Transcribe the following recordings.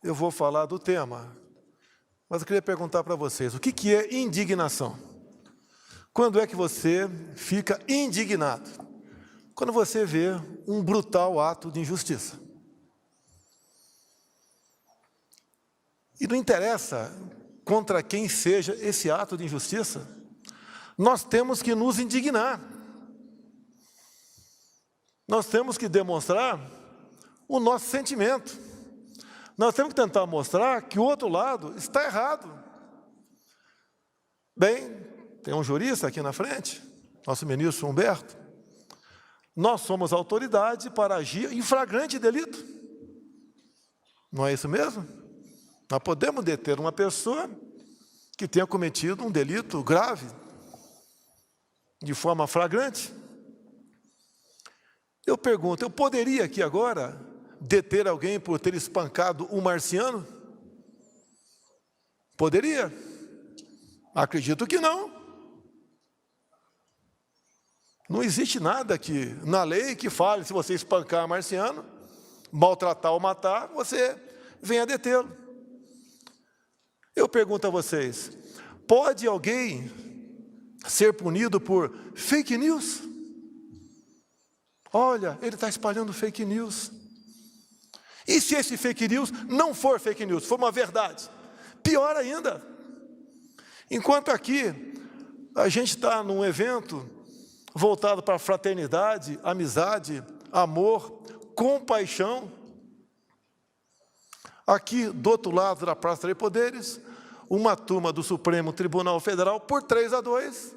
eu vou falar do tema, mas eu queria perguntar para vocês, o que é indignação? Quando é que você fica indignado? Quando você vê um brutal ato de injustiça. E não interessa contra quem seja esse ato de injustiça, nós temos que nos indignar. Nós temos que demonstrar o nosso sentimento. Nós temos que tentar mostrar que o outro lado está errado. Bem, tem um jurista aqui na frente, nosso ministro Humberto. Nós somos autoridade para agir em flagrante delito. Não é isso mesmo? Nós podemos deter uma pessoa que tenha cometido um delito grave, de forma flagrante. Eu pergunto, eu poderia aqui agora deter alguém por ter espancado um marciano? Poderia? Acredito que não. Não existe nada aqui na lei que fale, se você espancar um marciano, maltratar ou matar, você venha detê-lo. Eu pergunto a vocês, pode alguém ser punido por fake news? Olha, ele está espalhando fake news. E se esse fake news não for fake news, for uma verdade? Pior ainda. Enquanto aqui a gente está num evento voltado para fraternidade, amizade, amor, compaixão. Aqui, do outro lado da Praça dos Poderes, uma turma do Supremo Tribunal Federal, por 3-2,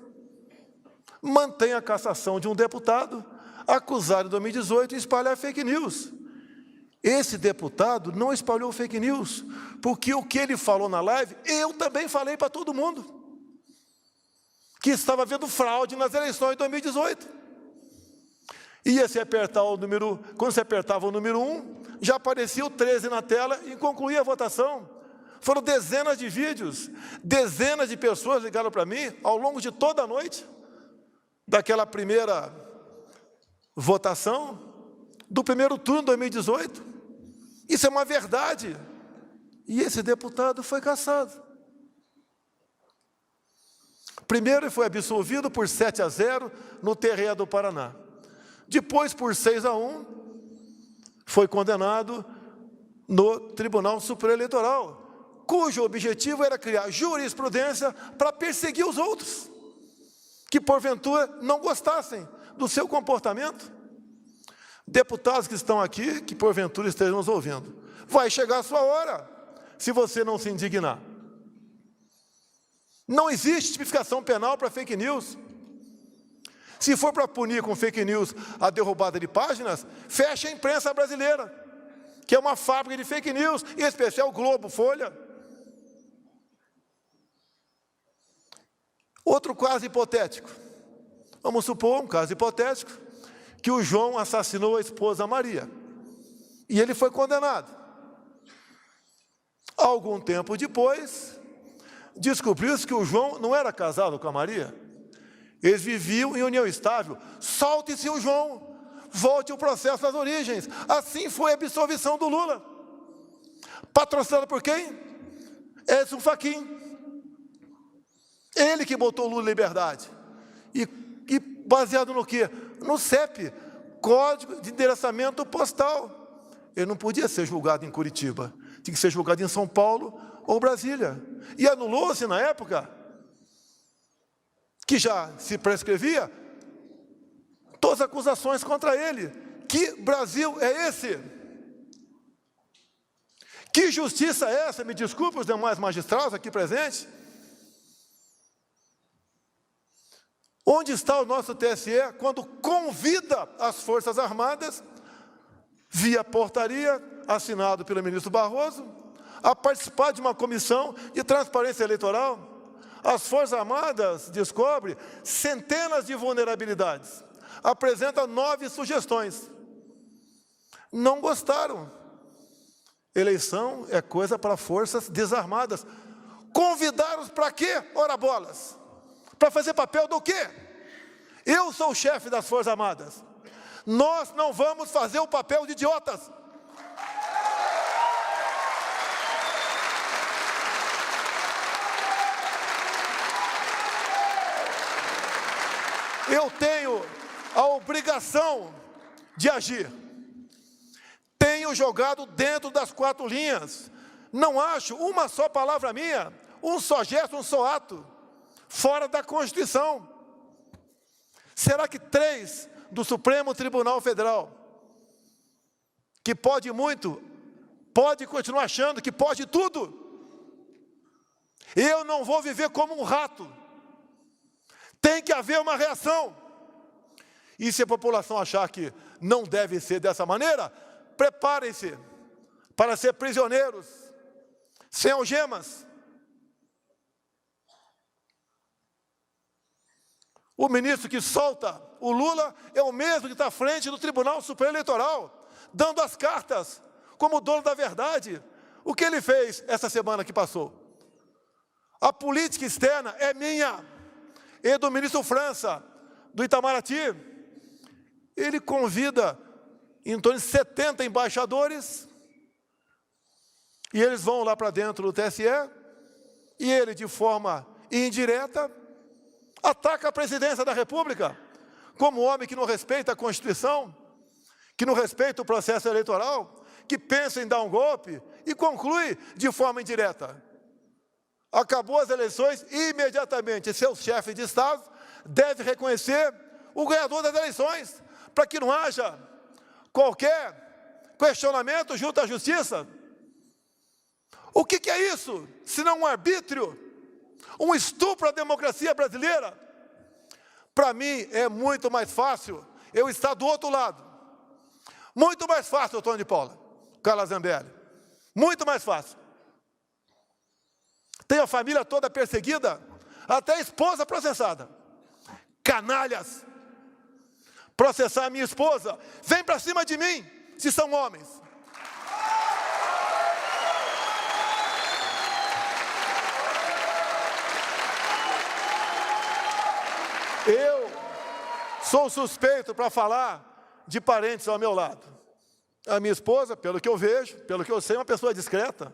mantém a cassação de um deputado acusado em 2018 de espalhar fake news. Esse deputado não espalhou fake news, porque o que ele falou na live, eu também falei para todo mundo, que estava havendo fraude nas eleições de 2018. Ia se apertar o número, quando se apertava o número 1, já aparecia o 13 na tela e concluía a votação. Foram dezenas de vídeos, dezenas de pessoas ligaram para mim ao longo de toda a noite, daquela primeira votação, do primeiro turno de 2018. Isso é uma verdade. E esse deputado foi cassado. Primeiro ele foi absolvido por 7-0 no TRE do Paraná. Depois, por 6-1, foi condenado no Tribunal Superior Eleitoral, cujo objetivo era criar jurisprudência para perseguir os outros, que porventura não gostassem do seu comportamento. Deputados que estão aqui, que porventura estejam nos ouvindo, vai chegar a sua hora, se você não se indignar. Não existe tipificação penal para fake news. Se for para punir com fake news a derrubada de páginas, fecha a imprensa brasileira, que é uma fábrica de fake news, em especial o Globo, Folha. Outro caso hipotético. Vamos supor um caso hipotético, que o João assassinou a esposa Maria. E ele foi condenado. Algum tempo depois, descobriu-se que o João não era casado com a Maria. Eles viviam em união estável. Solte-se o João, volte o processo às origens. Assim foi a absolvição do Lula. Patrocinado por quem? Edson Fachin. Ele que botou o Lula em liberdade. E baseado no quê? No CEP, Código de Endereçamento Postal. Ele não podia ser julgado em Curitiba. Tinha que ser julgado em São Paulo ou Brasília. E anulou-se na época, que já se prescrevia, todas as acusações contra ele. Que Brasil é esse? Que justiça é essa? Me desculpe os demais magistrados aqui presentes. Onde está o nosso TSE quando convida as Forças Armadas, via portaria, assinado pelo ministro Barroso, a participar de uma comissão de transparência eleitoral? As Forças Armadas descobrem centenas de vulnerabilidades, apresentam 9 sugestões. Não gostaram. Eleição é coisa para forças desarmadas. Convidaram-os para quê? Ora bolas. Para fazer papel do quê? Eu sou o chefe das Forças Armadas. Nós não vamos fazer o papel de idiotas. eu tenho a obrigação de agir. Tenho jogado dentro das 4 linhas. Não acho uma só palavra minha, um só gesto, um só ato, fora da Constituição. Será que 3 do Supremo Tribunal Federal, que pode muito, pode continuar achando que pode tudo? Eu não vou viver como um rato. Tem que haver uma reação. E se a população achar que não deve ser dessa maneira, preparem-se para ser prisioneiros, sem algemas. O ministro que solta o Lula é o mesmo que está à frente do Tribunal Supremo Eleitoral, dando as cartas como dono da verdade. O que ele fez essa semana que passou? A política externa é minha e do ministro França, do Itamaraty. Ele convida em torno de 70 embaixadores, e eles vão lá para dentro do TSE, e ele, de forma indireta, ataca a presidência da República, como homem que não respeita a Constituição, que não respeita o processo eleitoral, que pensa em dar um golpe, e conclui de forma indireta. Acabou as eleições, e imediatamente seu chefe de Estado deve reconhecer o ganhador das eleições, para que não haja qualquer questionamento junto à justiça. O que é isso, senão um arbítrio, um estupro à democracia brasileira? Para mim é muito mais fácil eu estar do outro lado. Muito mais fácil, Antônio de Paula, Carla Zambelli. Muito mais fácil. Tem a família toda perseguida, até a esposa processada. Canalhas! Processar a minha esposa, vem para cima de mim, se são homens. Eu sou suspeito para falar de parentes ao meu lado. A minha esposa, pelo que eu vejo, pelo que eu sei, é uma pessoa discreta,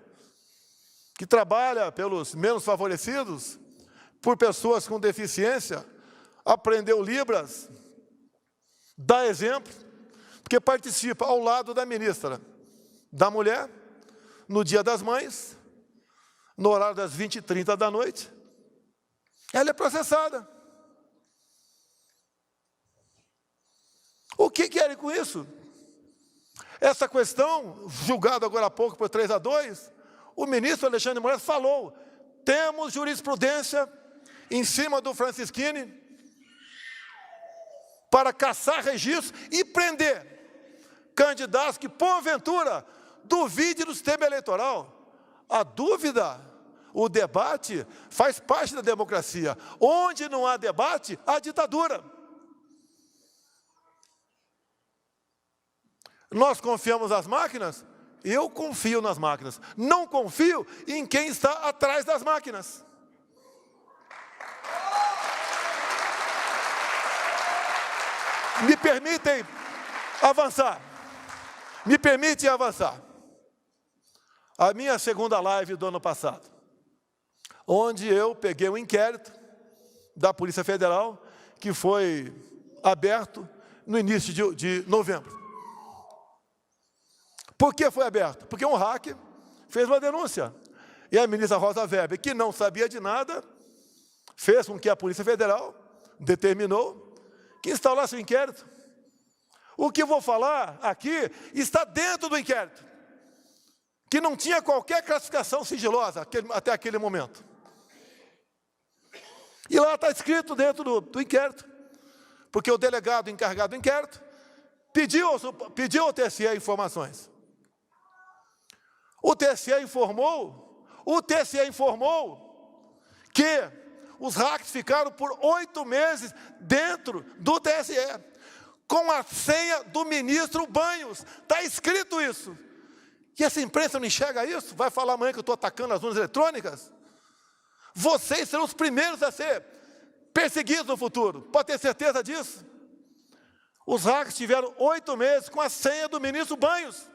que trabalha pelos menos favorecidos, por pessoas com deficiência, aprendeu Libras, dá exemplo, porque participa ao lado da ministra da Mulher, no Dia das Mães, no horário das 20h30 da noite. Ela é processada. O que querem com isso? Essa questão, julgada agora há pouco por 3-2, o ministro Alexandre de Moraes falou, temos jurisprudência em cima do Francisquini para caçar registros e prender candidatos que, porventura, duvidem do sistema eleitoral. A dúvida, o debate, faz parte da democracia. Onde não há debate, há ditadura. Nós confiamos nas máquinas? Eu confio nas máquinas. Não confio em quem está atrás das máquinas. Me permitem avançar. Me permitem avançar. A minha segunda live do ano passado, onde eu peguei um inquérito da Polícia Federal, que foi aberto no início de novembro. Por que foi aberto? Porque um hacker fez uma denúncia. E a ministra Rosa Weber, que não sabia de nada, fez com que a Polícia Federal determinou que instalasse o inquérito. O que eu vou falar aqui está dentro do inquérito, que não tinha qualquer classificação sigilosa até aquele momento. E lá está escrito dentro do inquérito, porque o delegado encarregado do inquérito pediu ao TSE informações. O TSE informou que os hackers ficaram por 8 meses dentro do TSE, com a senha do ministro Banhos. Está escrito isso. E essa imprensa não enxerga isso? Vai falar amanhã que eu estou atacando as urnas eletrônicas? Vocês serão os primeiros a ser perseguidos no futuro. Pode ter certeza disso. Os hackers tiveram 8 meses com a senha do ministro Banhos.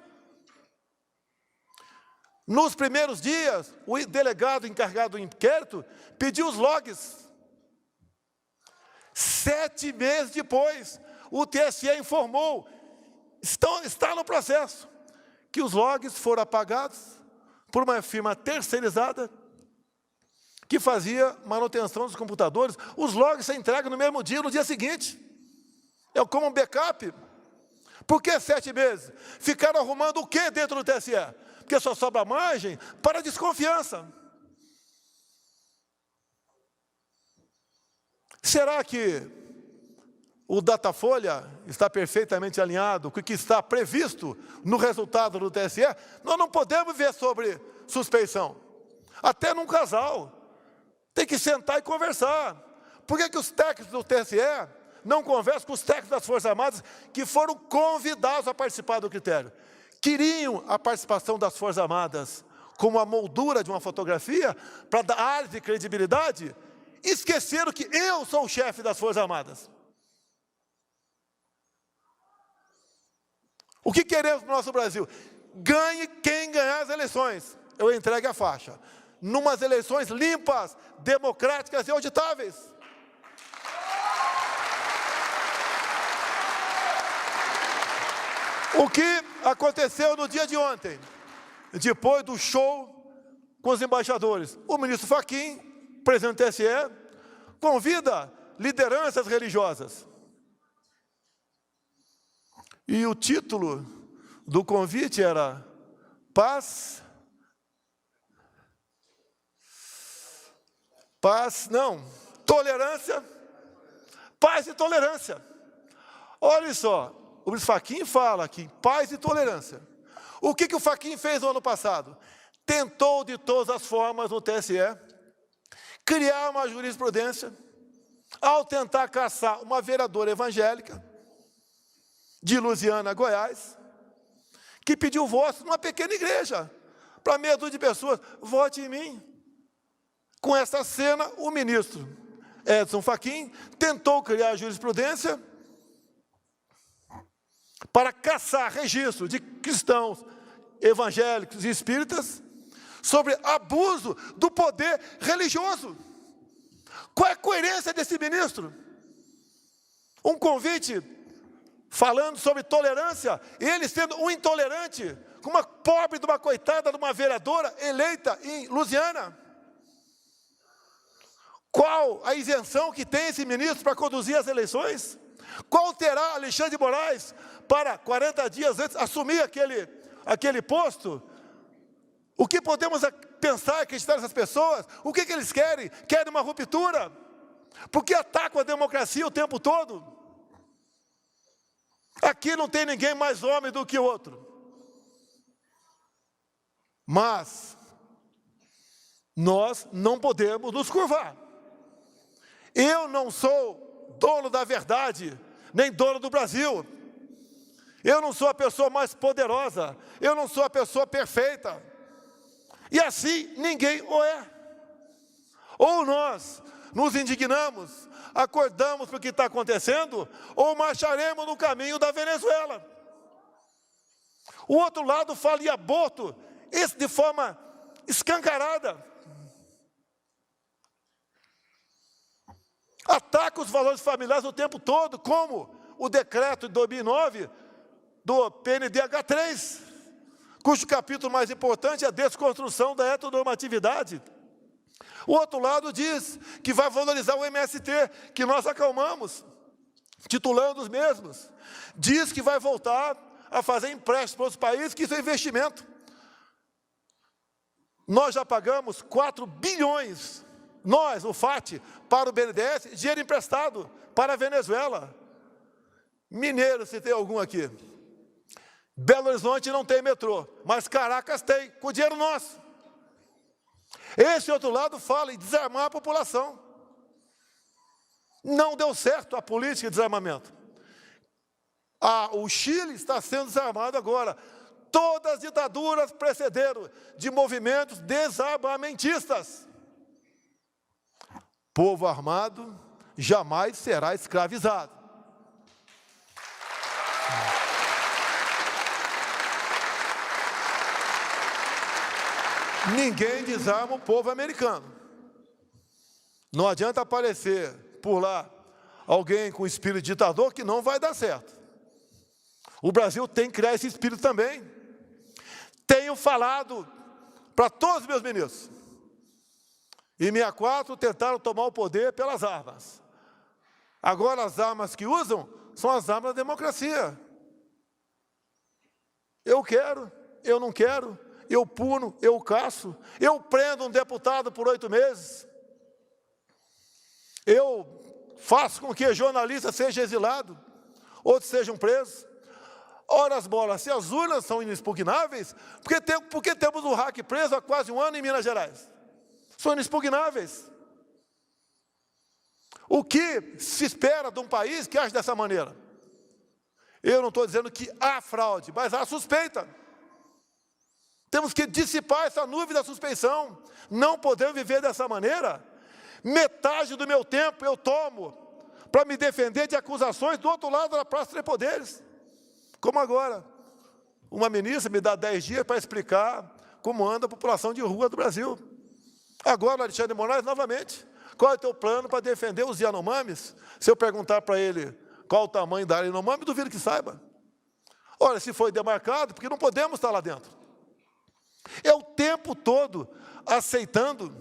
Nos primeiros dias, o delegado encarregado do inquérito pediu os logs. 7 meses depois, o TSE informou, está no processo, que os logs foram apagados por uma firma terceirizada que fazia manutenção dos computadores. Os logs são entregues no mesmo dia, no dia seguinte. É como um backup. Por que 7 meses? Ficaram arrumando o que dentro do TSE? Porque só sobra margem para desconfiança. Será que o Datafolha está perfeitamente alinhado com o que está previsto no resultado do TSE? Nós não podemos ver sobre suspeição. Até num casal. Tem que sentar e conversar. Por que os técnicos do TSE não conversam com os técnicos das Forças Armadas que foram convidados a participar do critério? Queriam a participação das Forças Armadas como a moldura de uma fotografia para dar ar de credibilidade? Esqueceram que eu sou o chefe das Forças Armadas. O que queremos no nosso Brasil? Ganhe quem ganhar as eleições. Eu entregue a faixa. Numas eleições limpas, democráticas e auditáveis. O que aconteceu no dia de ontem, depois do show com os embaixadores? O ministro Fachin, presidente do TSE, convida lideranças religiosas. E o título do convite era tolerância, paz e tolerância. Olha só, o ministro Fachin fala aqui, paz e tolerância. O que o Fachin fez no ano passado? Tentou de todas as formas no TSE criar uma jurisprudência ao tentar caçar uma vereadora evangélica de Lusiânia, Goiás, que pediu voto numa pequena igreja para meia dúzia de pessoas. Vote em mim. Com essa cena, o ministro Edson Fachin tentou criar a jurisprudência para caçar registro de cristãos, evangélicos e espíritas sobre abuso do poder religioso. Qual é a coerência desse ministro? Um convite falando sobre tolerância, ele sendo um intolerante, com uma pobre de uma coitada de uma vereadora eleita em Lusiânia. Qual a isenção que tem esse ministro para conduzir as eleições? Qual terá Alexandre de Moraes para 40 dias antes assumir aquele posto? O que podemos pensar, acreditar nessas pessoas? O que eles querem? Querem uma ruptura? Porque atacam a democracia o tempo todo? Aqui não tem ninguém mais homem do que o outro. Mas nós não podemos nos curvar. Eu não sou dono da verdade, nem dono do Brasil. Eu não sou a pessoa mais poderosa. Eu não sou a pessoa perfeita. E assim ninguém o é. Ou nós nos indignamos, acordamos para o que está acontecendo, ou marcharemos no caminho da Venezuela. O outro lado fala em aborto, esse de forma escancarada. Ataca os valores familiares o tempo todo, como o decreto de 2009 do PNDH3, cujo capítulo mais importante é a desconstrução da heteronormatividade. O outro lado diz que vai valorizar o MST, que nós acalmamos, titulando os mesmos. Diz que vai voltar a fazer empréstimos para os países, que isso é investimento. Nós já pagamos 4 bilhões, nós, o FAT, para o BNDES, dinheiro emprestado para a Venezuela. Mineiro, se tem algum aqui. Belo Horizonte não tem metrô, mas Caracas tem, com dinheiro nosso. Esse outro lado fala em desarmar a população. Não deu certo a política de desarmamento. O Chile está sendo desarmado agora. Todas as ditaduras precederam de movimentos desarmamentistas. Povo armado jamais será escravizado. Ninguém desarma o povo americano. Não adianta aparecer por lá alguém com espírito ditador, que não vai dar certo. O Brasil tem que criar esse espírito também. Tenho falado para todos os meus ministros. Em 64 tentaram tomar o poder pelas armas. Agora as armas que usam são as armas da democracia. Eu quero, eu não quero, eu puno, eu caço, eu prendo um deputado por 8 meses. Eu faço com que jornalista seja exilado, outros sejam presos. Ora as bolas, se as urnas são inexpugnáveis, por que temos o hack preso há quase 1 ano em Minas Gerais? São inexpugnáveis. O que se espera de um país que age dessa maneira? Eu não estou dizendo que há fraude, mas há suspeita. Temos que dissipar essa nuvem da suspeição. Não podemos viver dessa maneira. Metade do meu tempo eu tomo para me defender de acusações do outro lado da Praça dos Três Poderes. Como agora, uma ministra me dá 10 dias para explicar como anda a população de rua do Brasil. Agora, Alexandre de Moraes, novamente, qual é o teu plano para defender os Yanomamis? Se eu perguntar para ele qual o tamanho da área Yanomami, duvido que saiba. Olha, se foi demarcado, porque não podemos estar lá dentro. É o tempo todo aceitando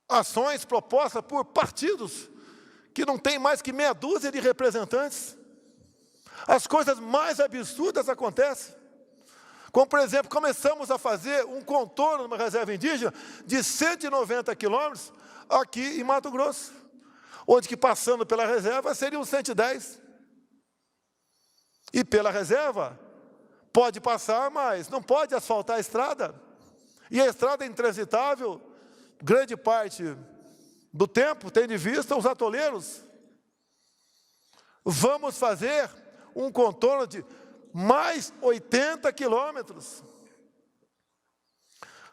ações propostas por partidos que não tem mais que meia dúzia de representantes. As coisas mais absurdas acontecem. Como, por exemplo, começamos a fazer um contorno numa reserva indígena de 190 quilômetros aqui em Mato Grosso, onde que passando pela reserva seriam 110. E pela reserva pode passar, mas não pode asfaltar a estrada. E a estrada é intransitável, grande parte do tempo, tendo em vista os atoleiros. Vamos fazer um contorno de mais 80 quilômetros.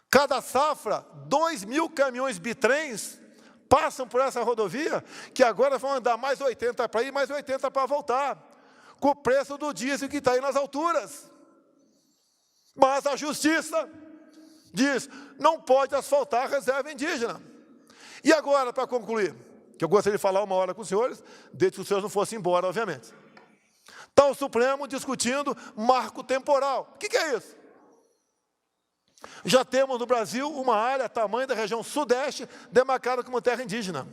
Cada safra, 2.000 caminhões bitrens passam por essa rodovia, que agora vão andar mais 80 para ir, mais 80 para voltar, com o preço do diesel que está aí nas alturas. Mas a justiça diz, não pode asfaltar a reserva indígena. E agora, para concluir, que eu gostaria de falar 1 hora com os senhores, desde que os senhores não fossem embora, obviamente. Está o Supremo discutindo marco temporal. O que é isso? Já temos no Brasil uma área, tamanho da região sudeste, demarcada como terra indígena.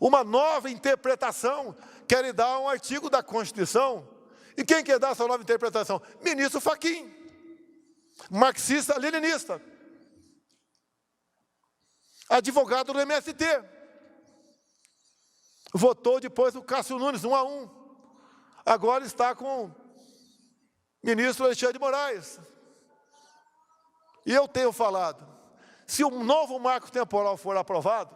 Uma nova interpretação quer dar um artigo da Constituição. E quem quer dar essa nova interpretação? Ministro Fachin, marxista-leninista, advogado do MST. Votou depois o Cássio Nunes, 1-1. Agora está com o ministro Alexandre de Moraes. E eu tenho falado, se um novo marco temporal for aprovado,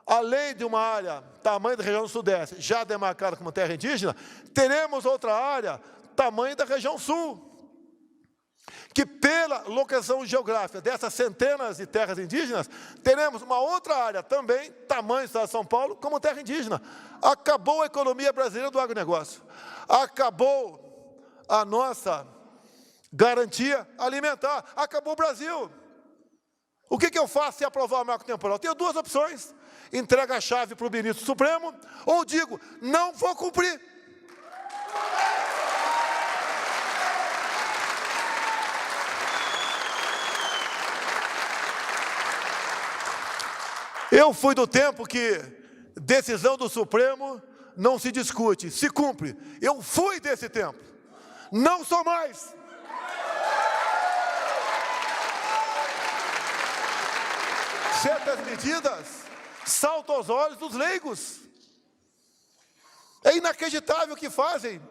além de uma área, tamanho da região sudeste, já demarcada como terra indígena, teremos outra área, tamanho da região sul, que pela localização geográfica dessas centenas de terras indígenas, teremos uma outra área também, tamanho do estado de São Paulo, como terra indígena. Acabou a economia brasileira do agronegócio. Acabou a nossa garantia alimentar. Acabou o Brasil. O que eu faço se aprovar o marco temporal? Tenho 2 opções. Entrega a chave para o ministro Supremo, ou digo, não vou cumprir. Eu fui do tempo que decisão do Supremo não se discute, se cumpre. Eu fui desse tempo. Não sou mais. Certas medidas saltam aos olhos dos leigos. É inacreditável o que fazem.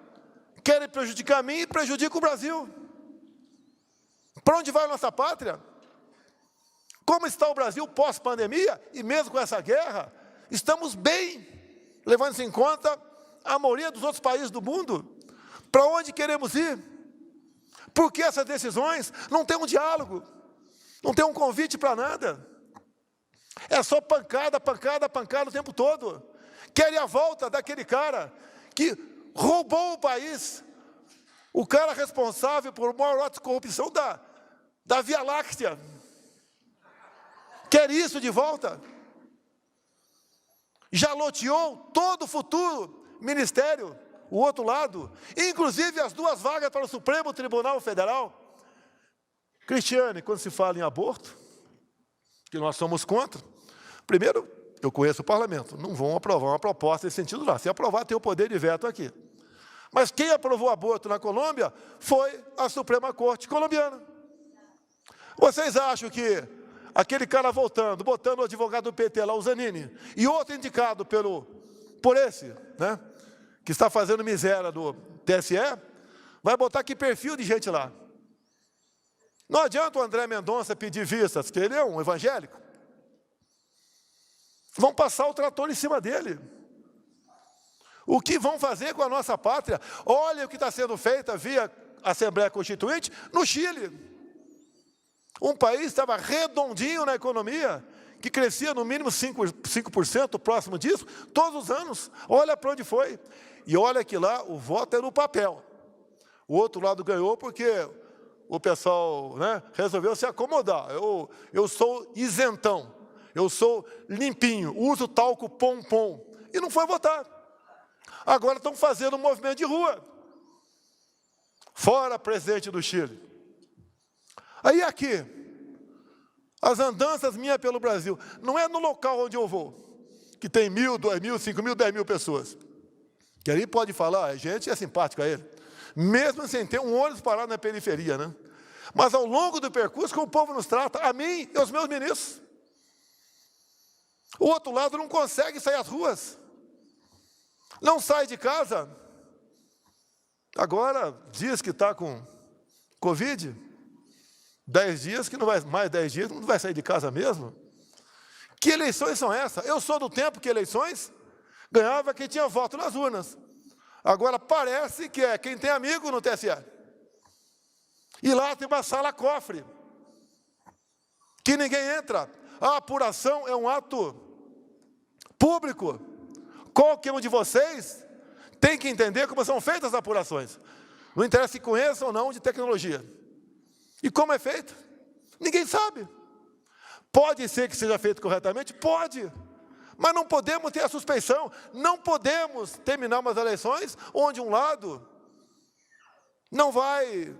Querem prejudicar a mim e prejudicam o Brasil. Para onde vai a nossa pátria? Como está o Brasil pós-pandemia, e mesmo com essa guerra, estamos bem, levando-se em conta a maioria dos outros países do mundo. Para onde queremos ir? Porque essas decisões não têm um diálogo, não tem um convite para nada. É só pancada, pancada, pancada o tempo todo. Querem a volta daquele cara que roubou o país, o cara responsável por maior ato de corrupção da Via Láctea. Quer isso de volta? já loteou todo o futuro ministério, o outro lado, inclusive as 2 vagas para o Supremo Tribunal Federal. Cristiane, quando se fala em aborto, que nós somos contra, primeiro, eu conheço o parlamento, não vão aprovar uma proposta nesse sentido lá. Se aprovar, tem o poder de veto aqui. Mas quem aprovou o aborto na Colômbia foi a Suprema Corte colombiana. Vocês acham que aquele cara voltando, botando o advogado do PT lá, o Zanini, e outro indicado por esse, né, que está fazendo miséria do TSE, vai botar que perfil de gente lá? Não adianta o André Mendonça pedir vistas, que ele é um evangélico. Vão passar o trator em cima dele. O que vão fazer com a nossa pátria? Olha o que está sendo feito via Assembleia Constituinte no Chile. Um país estava redondinho na economia, que crescia no mínimo 5% próximo disso, todos os anos. Olha para onde foi. E olha que lá o voto é no papel. O outro lado ganhou porque o pessoal, né, resolveu se acomodar. Eu sou isentão, eu sou limpinho, uso talco pom-pom. E não foi votar. Agora estão fazendo um movimento de rua. Fora presidente do Chile. Aí aqui, as andanças minhas pelo Brasil, não é no local onde eu vou, que tem 1.000, 2.000, 5.000, 10.000 pessoas. Que ali pode falar, a gente é simpático a ele. Mesmo sem ter um ônibus parado na periferia, né? Mas ao longo do percurso, como o povo nos trata, a mim e aos meus ministros. O outro lado não consegue sair às ruas. Não sai de casa. Agora diz que está com Covid. 10 dias, que não vai, mais 10 dias, não vai sair de casa mesmo. Que eleições são essas? Eu sou do tempo que eleições ganhava quem tinha voto nas urnas. Agora parece que é quem tem amigo no TSE. E lá tem uma sala cofre, que ninguém entra. A apuração é um ato público. Qualquer um de vocês tem que entender como são feitas as apurações. Não interessa se conheçam ou não de tecnologia. E como é feito? Ninguém sabe. Pode ser que seja feito corretamente? Pode. Mas não podemos ter a suspeição. Não podemos terminar umas eleições onde um lado não vai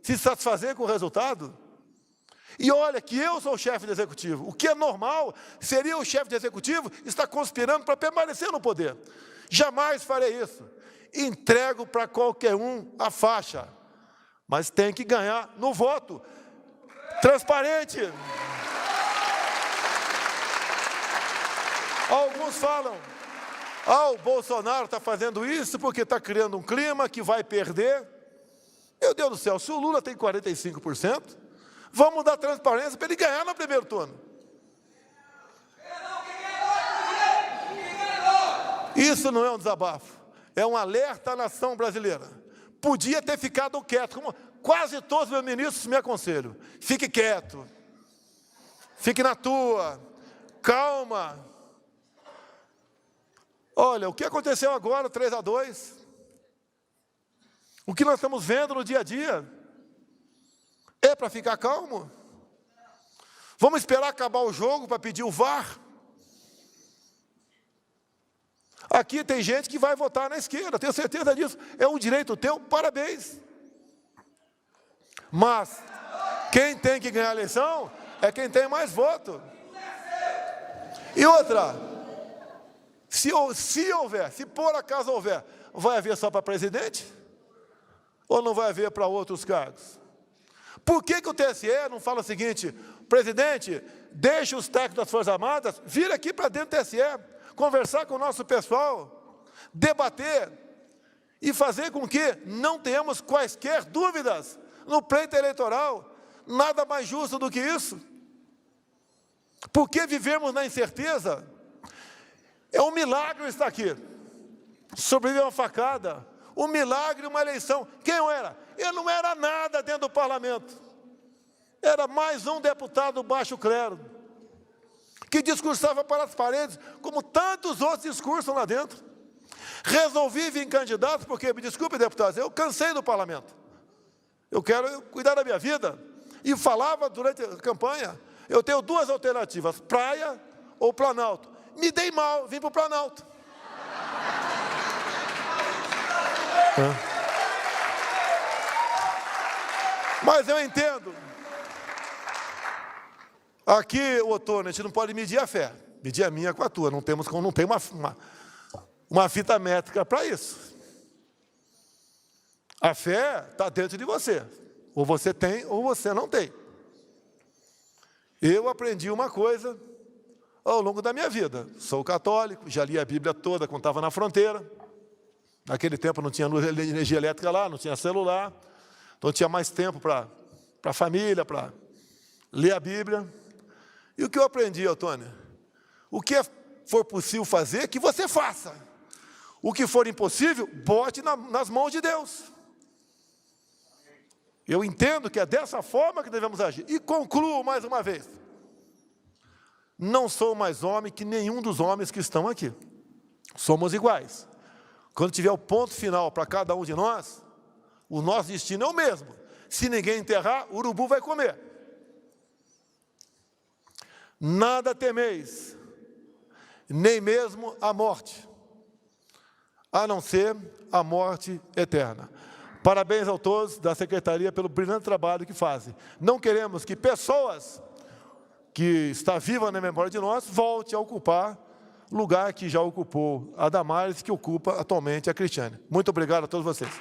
se satisfazer com o resultado. E olha que eu sou o chefe do executivo. O que é normal seria o chefe do executivo estar conspirando para permanecer no poder. Jamais farei isso. Entrego para qualquer um a faixa. Mas tem que ganhar no voto. Transparente. Alguns falam, o Bolsonaro está fazendo isso porque está criando um clima que vai perder. Meu Deus do céu, se o Lula tem 45%, vamos dar transparência para ele ganhar no primeiro turno. Isso não é um desabafo, é um alerta à nação brasileira. Podia ter ficado quieto, como quase todos os meus ministros me aconselham. Fique quieto, fique na tua, calma. Olha, o que aconteceu agora, 3-2, o que nós estamos vendo no dia a dia, é para ficar calmo? Vamos esperar acabar o jogo para pedir o VAR? Aqui tem gente que vai votar na esquerda, tenho certeza disso. É um direito teu, parabéns. Mas quem tem que ganhar a eleição é quem tem mais voto. E outra, se houver, se por acaso houver, vai haver só para presidente? Ou não vai haver para outros cargos? Por que o TSE não fala o seguinte: presidente, deixe os técnicos das Forças Armadas vir aqui para dentro do TSE, conversar com o nosso pessoal, debater e fazer com que não tenhamos quaisquer dúvidas no pleito eleitoral? Nada mais justo do que isso. Por que vivemos na incerteza? É um milagre estar aqui. Sobreviver uma facada. Um milagre, uma eleição. Quem eu era? Eu não era nada dentro do parlamento. Era mais um deputado baixo clero, que discursava para as paredes, como tantos outros discursam lá dentro. Resolvi vir candidato, porque, me desculpe, deputados, eu cansei do parlamento. Eu quero cuidar da minha vida. E falava durante a campanha, eu tenho 2 alternativas, praia ou Planalto. me dei mal, vim para o Planalto. Mas eu entendo. Aqui, Otônio, a gente não pode medir a fé. Medir a minha com a tua. Não tem uma fita métrica para isso. A fé está dentro de você. Ou você tem, ou você não tem. Eu aprendi uma coisa ao longo da minha vida. Sou católico, já li a Bíblia toda quando estava na fronteira. Naquele tempo não tinha energia elétrica lá, não tinha celular. Então tinha mais tempo para a família, para ler a Bíblia. E o que eu aprendi, Otônio? O que for possível fazer, que você faça. O que for impossível, bote nas mãos de Deus. Eu entendo que é dessa forma que devemos agir. E concluo mais uma vez. Não sou mais homem que nenhum dos homens que estão aqui. Somos iguais. Quando tiver o ponto final para cada um de nós, o nosso destino é o mesmo. Se ninguém enterrar, o urubu vai comer. Nada temeis, nem mesmo a morte, a não ser a morte eterna. Parabéns a todos da Secretaria pelo brilhante trabalho que fazem. Não queremos que pessoas que estão vivas na memória de nós voltem a ocupar lugar que já ocupou a Damares, que ocupa atualmente a Cristiane. Muito obrigado a todos vocês.